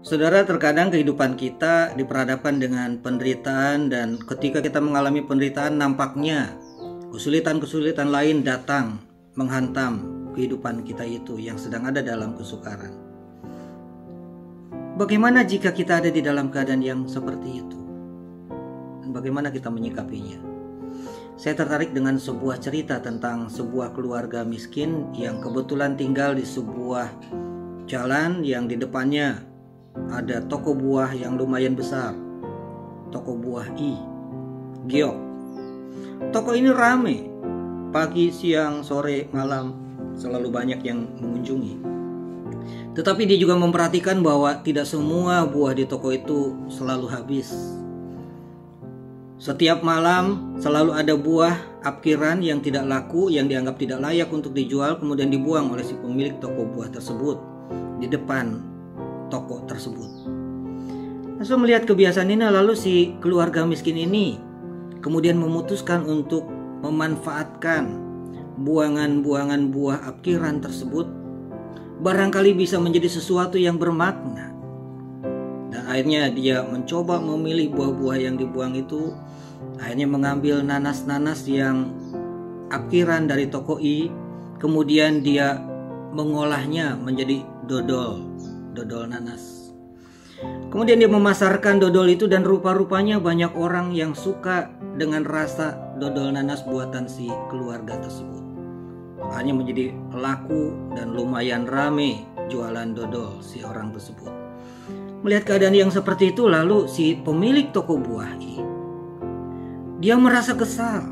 Saudara, terkadang kehidupan kita diperhadapkan dengan penderitaan, dan ketika kita mengalami penderitaan, nampaknya kesulitan-kesulitan lain datang menghantam kehidupan kita itu yang sedang ada dalam kesukaran. Bagaimana jika kita ada di dalam keadaan yang seperti itu? Dan bagaimana kita menyikapinya? Saya tertarik dengan sebuah cerita tentang sebuah keluarga miskin yang kebetulan tinggal di sebuah jalan yang di depannya ada toko buah yang lumayan besar, toko buah Giok. Toko ini rame, pagi, siang, sore, malam, selalu banyak yang mengunjungi. Tetapi dia juga memperhatikan bahwa tidak semua buah di toko itu selalu habis. Setiap malam selalu ada buah apkiran yang tidak laku, yang dianggap tidak layak untuk dijual, kemudian dibuang oleh si pemilik toko buah tersebut di depan toko tersebut. Lalu melihat kebiasaan ini, lalu si keluarga miskin ini kemudian memutuskan untuk memanfaatkan buangan-buangan buah apkiran tersebut, barangkali bisa menjadi sesuatu yang bermakna. Dan akhirnya dia mencoba memilih buah-buah yang dibuang itu. Akhirnya mengambil nanas-nanas yang apkiran dari toko kemudian dia mengolahnya menjadi dodol nanas. Kemudian dia memasarkan dodol itu, dan rupa-rupanya banyak orang yang suka dengan rasa dodol nanas buatan si keluarga tersebut. Hanya menjadi laku dan lumayan rame jualan dodol si orang tersebut. Melihat keadaan yang seperti itu, lalu si pemilik toko buah dia merasa kesal.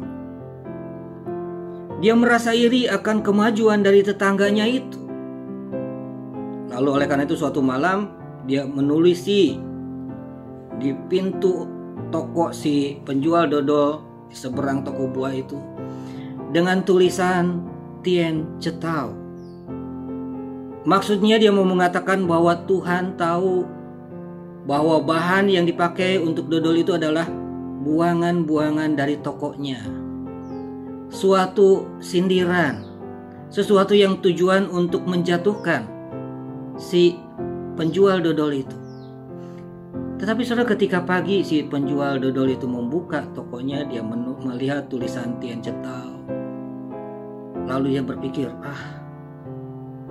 Dia merasa iri akan kemajuan dari tetangganya itu. Lalu oleh karena itu suatu malam dia menulisi di pintu toko si penjual dodol di seberang toko buah itu dengan tulisan Tien Cetao. Maksudnya dia mau mengatakan bahwa Tuhan tahu bahwa bahan yang dipakai untuk dodol itu adalah buangan-buangan dari tokonya. Suatu sindiran, sesuatu yang tujuan untuk menjatuhkan si penjual dodol itu. Tetapi saudara, ketika pagi si penjual dodol itu membuka tokonya, dia melihat tulisan Tien Cetao. Lalu dia berpikir,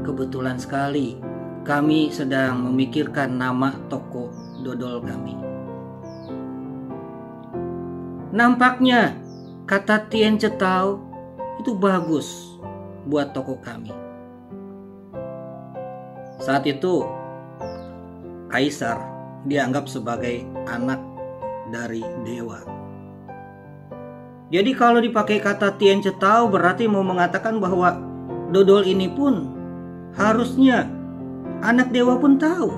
kebetulan sekali kami sedang memikirkan nama toko dodol kami. Nampaknya kata Tien Cetao itu bagus buat toko kami. Saat itu Kaisar dianggap sebagai anak dari dewa. Jadi kalau dipakai kata Tien Cetao berarti mau mengatakan bahwa dodol ini pun harusnya anak dewa pun tahu,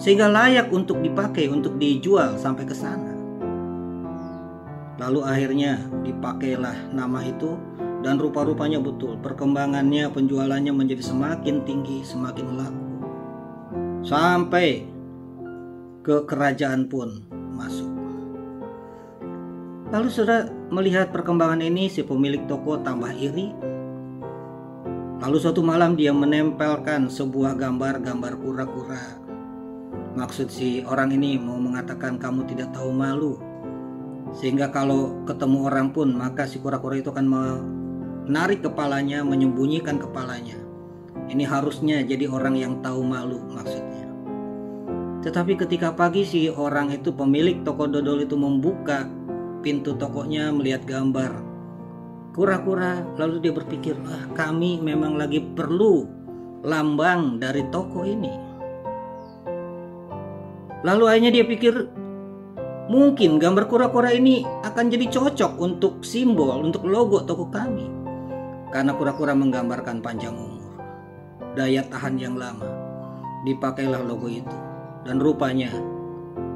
sehingga layak untuk dipakai, untuk dijual sampai ke sana. Lalu akhirnya dipakailah nama itu, dan rupa-rupanya betul perkembangannya, penjualannya menjadi semakin tinggi, semakin laku, sampai ke kerajaan pun masuk. Lalu sudah melihat perkembangan ini, si pemilik toko tambah iri. Lalu suatu malam dia menempelkan sebuah gambar kura-kura. Maksud si orang ini mau mengatakan kamu tidak tahu malu, sehingga kalau ketemu orang pun maka si kura-kura itu akan menarik kepalanya, menyembunyikan kepalanya. Ini harusnya jadi orang yang tahu malu maksudnya. Tetapi ketika pagi si orang itu, pemilik toko dodol itu, membuka pintu tokonya melihat gambar kura-kura, lalu dia berpikir, kami memang lagi perlu lambang dari toko ini. Lalu akhirnya dia pikir, mungkin gambar kura-kura ini akan jadi cocok untuk simbol, untuk logo toko kami. Karena kura-kura menggambarkan panjang umur, daya tahan yang lama. Dipakailah logo itu. Dan rupanya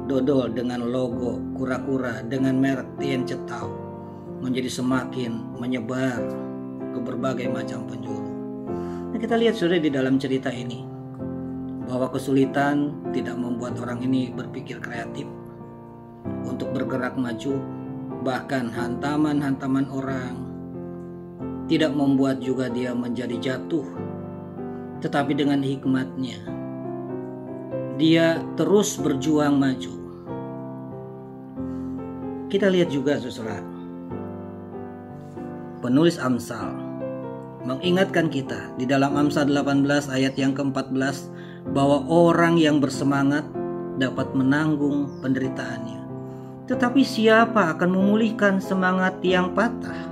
dodol dengan logo kura-kura dengan merek Tien Cetao menjadi semakin menyebar ke berbagai macam penjuru. Nah, kita lihat sudah di dalam cerita ini bahwa kesulitan tidak membuat orang ini berpikir kreatif untuk bergerak maju. Bahkan hantaman-hantaman orang tidak membuat juga dia menjadi jatuh, tetapi dengan hikmatnya dia terus berjuang maju. Kita lihat juga saudara, penulis Amsal mengingatkan kita di dalam Amsal 18 ayat yang ke-14 bahwa orang yang bersemangat dapat menanggung penderitaannya. Tetapi siapa akan memulihkan semangat yang patah?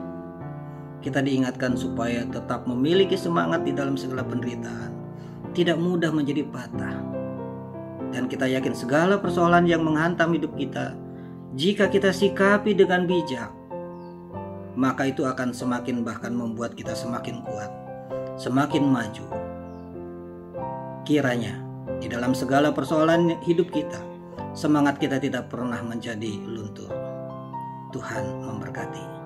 Kita diingatkan supaya tetap memiliki semangat di dalam segala penderitaan. Tidak mudah menjadi patah. Dan kita yakin segala persoalan yang menghantam hidup kita, jika kita sikapi dengan bijak, maka itu akan semakin bahkan membuat kita semakin kuat, semakin maju. Kiranya di dalam segala persoalan hidup kita, semangat kita tidak pernah menjadi luntur. Tuhan memberkati.